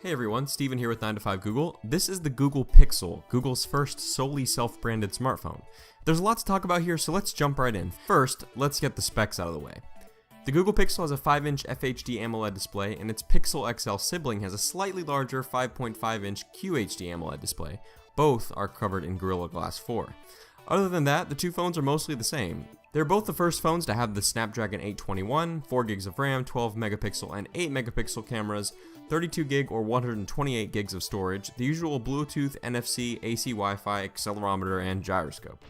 Hey everyone, Steven here with 9 to 5 Google. This is the Google Pixel, Google's first solely self-branded smartphone. There's a lot to talk about here, so let's jump right in. First, let's get the specs out of the way. The Google Pixel has a 5-inch FHD AMOLED display, and its Pixel XL sibling has a slightly larger 5.5-inch QHD AMOLED display. Both are covered in Gorilla Glass 4. Other than that, the two phones are mostly the same. They're both the first phones to have the Snapdragon 821, 4GB of RAM, 12 megapixel and 8 megapixel cameras, 32 gig or 128 gigs of storage, the usual Bluetooth, NFC, AC Wi-Fi, accelerometer, and gyroscope.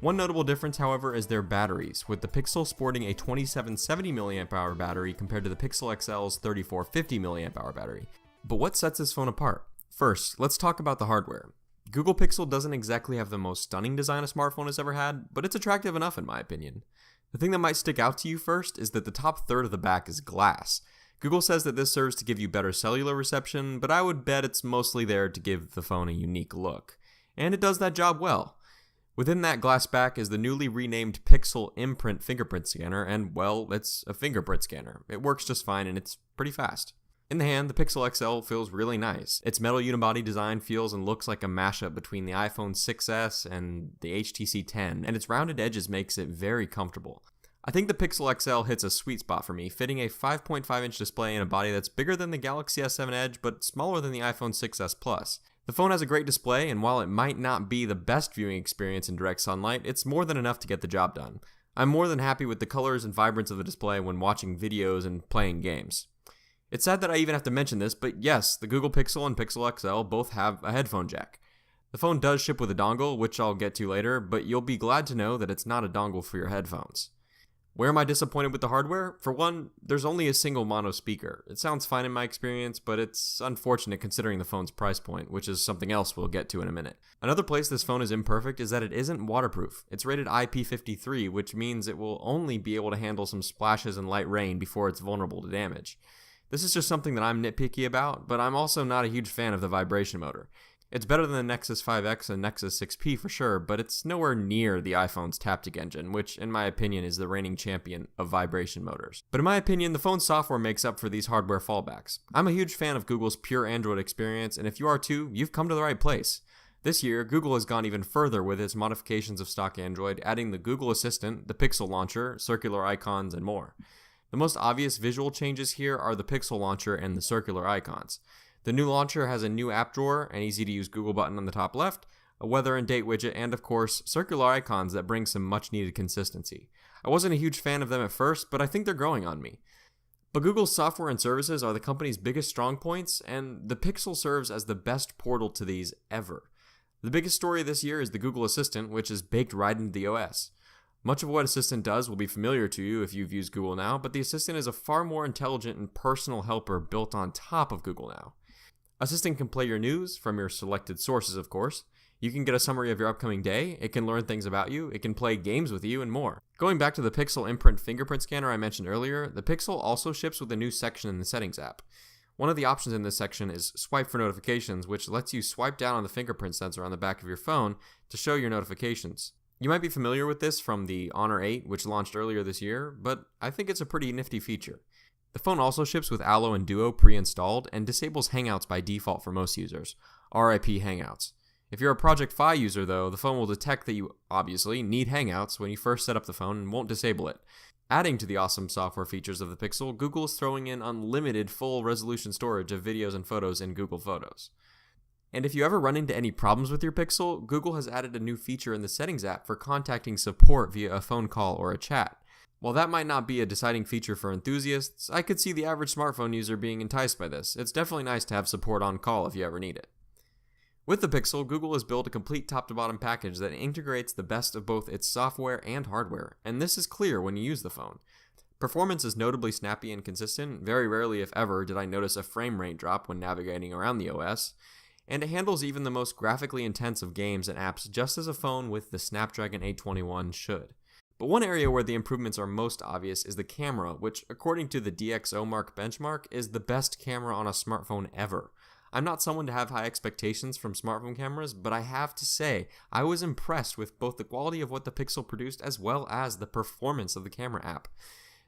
One notable difference, however, is their batteries, with the Pixel sporting a 2770 mAh battery compared to the Pixel XL's 3450 mAh battery. But what sets this phone apart? First, let's talk about the hardware. Google Pixel doesn't exactly have the most stunning design a smartphone has ever had, but it's attractive enough in my opinion. The thing that might stick out to you first is that the top third of the back is glass. Google says that this serves to give you better cellular reception, but I would bet it's mostly there to give the phone a unique look. And it does that job well. Within that glass back is the newly renamed Pixel Imprint fingerprint scanner, and well, it's a fingerprint scanner. It works just fine and it's pretty fast. In the hand, the Pixel XL feels really nice. Its metal unibody design feels and looks like a mashup between the iPhone 6s and the HTC 10, and its rounded edges makes it very comfortable. I think the Pixel XL hits a sweet spot for me, fitting a 5.5-inch display in a body that's bigger than the Galaxy S7 Edge, but smaller than the iPhone 6s Plus. The phone has a great display, and while it might not be the best viewing experience in direct sunlight, it's more than enough to get the job done. I'm more than happy with the colors and vibrance of the display when watching videos and playing games. It's sad that I even have to mention this, but yes, the Google Pixel and Pixel XL both have a headphone jack. The phone does ship with a dongle, which I'll get to later, but you'll be glad to know that it's not a dongle for your headphones. Where am I disappointed with the hardware? For one, there's only a single mono speaker. It sounds fine in my experience, but it's unfortunate considering the phone's price point, which is something else we'll get to in a minute. Another place this phone is imperfect is that it isn't waterproof. It's rated IP53, which means it will only be able to handle some splashes and light rain before it's vulnerable to damage. This is just something that I'm nitpicky about, but I'm also not a huge fan of the vibration motor. It's better than the Nexus 5X and Nexus 6P for sure, but it's nowhere near the iPhone's Taptic engine, which in my opinion is the reigning champion of vibration motors. But in my opinion, the phone's software makes up for these hardware fallbacks. I'm a huge fan of Google's pure Android experience, and if you are too, you've come to the right place. This year, Google has gone even further with its modifications of stock Android, adding the Google Assistant, the Pixel Launcher, circular icons, and more. The most obvious visual changes here are the Pixel Launcher and the circular icons. The new launcher has a new app drawer, an easy-to-use Google button on the top left, a weather and date widget, and of course, circular icons that bring some much-needed consistency. I wasn't a huge fan of them at first, but I think they're growing on me. But Google's software and services are the company's biggest strong points, and the Pixel serves as the best portal to these ever. The biggest story this year is the Google Assistant, which is baked right into the OS. Much of what Assistant does will be familiar to you if you've used Google Now, but the Assistant is a far more intelligent and personal helper built on top of Google Now. Assistant can play your news from your selected sources, of course. You can get a summary of your upcoming day, it can learn things about you, it can play games with you, and more. Going back to the Pixel Imprint fingerprint scanner I mentioned earlier, the Pixel also ships with a new section in the Settings app. One of the options in this section is Swipe for Notifications, which lets you swipe down on the fingerprint sensor on the back of your phone to show your notifications. You might be familiar with this from the Honor 8, which launched earlier this year, but I think it's a pretty nifty feature. The phone also ships with Allo and Duo pre-installed and disables Hangouts by default for most users. RIP Hangouts. If you're a Project Fi user though, the phone will detect that you, obviously, need Hangouts when you first set up the phone and won't disable it. Adding to the awesome software features of the Pixel, Google is throwing in unlimited full-resolution storage of videos and photos in Google Photos. And if you ever run into any problems with your Pixel, Google has added a new feature in the Settings app for contacting support via a phone call or a chat. While that might not be a deciding feature for enthusiasts, I could see the average smartphone user being enticed by this. It's definitely nice to have support on call if you ever need it. With the Pixel, Google has built a complete top-to-bottom package that integrates the best of both its software and hardware, and this is clear when you use the phone. Performance is notably snappy and consistent. Very rarely, if ever, did I notice a frame rate drop when navigating around the OS. And it handles even the most graphically intense of games and apps just as a phone with the Snapdragon 821 should. But one area where the improvements are most obvious is the camera, which according to the DxOMark benchmark is the best camera on a smartphone ever. I'm not someone to have high expectations from smartphone cameras, but I have to say, I was impressed with both the quality of what the Pixel produced as well as the performance of the camera app.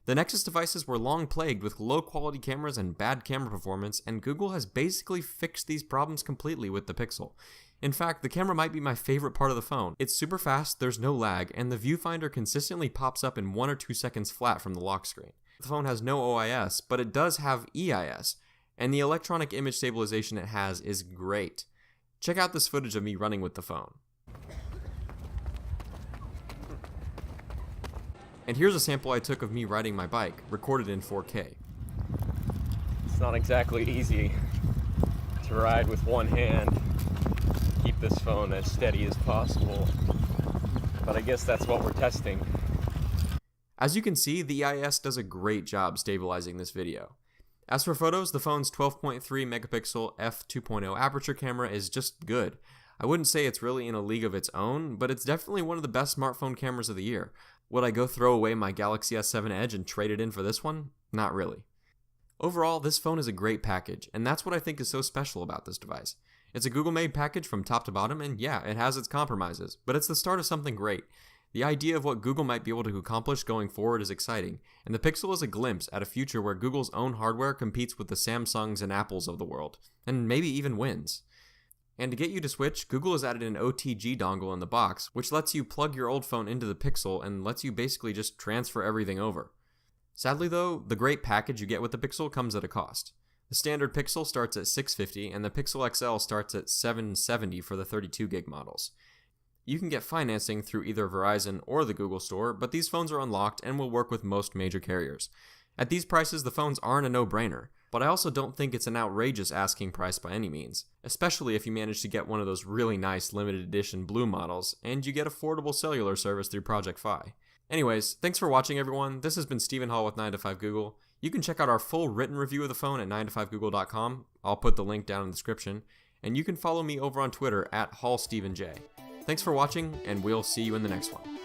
The Nexus devices were long plagued with low quality cameras and bad camera performance, and Google has basically fixed these problems completely with the Pixel. In fact, the camera might be my favorite part of the phone. It's super fast, there's no lag, and the viewfinder consistently pops up in 1 or 2 seconds flat from the lock screen. The phone has no OIS, but it does have EIS, and the electronic image stabilization it has is great. Check out this footage of me running with the phone. And here's a sample I took of me riding my bike, recorded in 4K. It's not exactly easy to ride with one hand, keep this phone as steady as possible, but I guess that's what we're testing. As you can see, the EIS does a great job stabilizing this video. As for photos, the phone's 12.3 megapixel f2.0 aperture camera is just good. I wouldn't say it's really in a league of its own, but it's definitely one of the best smartphone cameras of the year. Would I go throw away my Galaxy S7 Edge and trade it in for this one? Not really. Overall, this phone is a great package, and that's what I think is so special about this device. It's a Google-made package from top to bottom, and yeah, it has its compromises, but it's the start of something great. The idea of what Google might be able to accomplish going forward is exciting, and the Pixel is a glimpse at a future where Google's own hardware competes with the Samsungs and Apples of the world, and maybe even wins. And to get you to switch, Google has added an OTG dongle in the box, which lets you plug your old phone into the Pixel and lets you basically just transfer everything over. Sadly though, the great package you get with the Pixel comes at a cost. The standard Pixel starts at $650 and the Pixel XL starts at $770 for the 32 gig models. You can get financing through either Verizon or the Google Store, but these phones are unlocked and will work with most major carriers. At these prices, the phones aren't a no-brainer, but I also don't think it's an outrageous asking price by any means, especially if you manage to get one of those really nice limited edition blue models, and you get affordable cellular service through Project Fi. Anyways, thanks for watching everyone. This has been Stephen Hall with 9to5Google. You can check out our full written review of the phone at 9to5google.com. I'll put the link down in the description, and you can follow me over on Twitter at HallStephenJ. Thanks for watching, and we'll see you in the next one.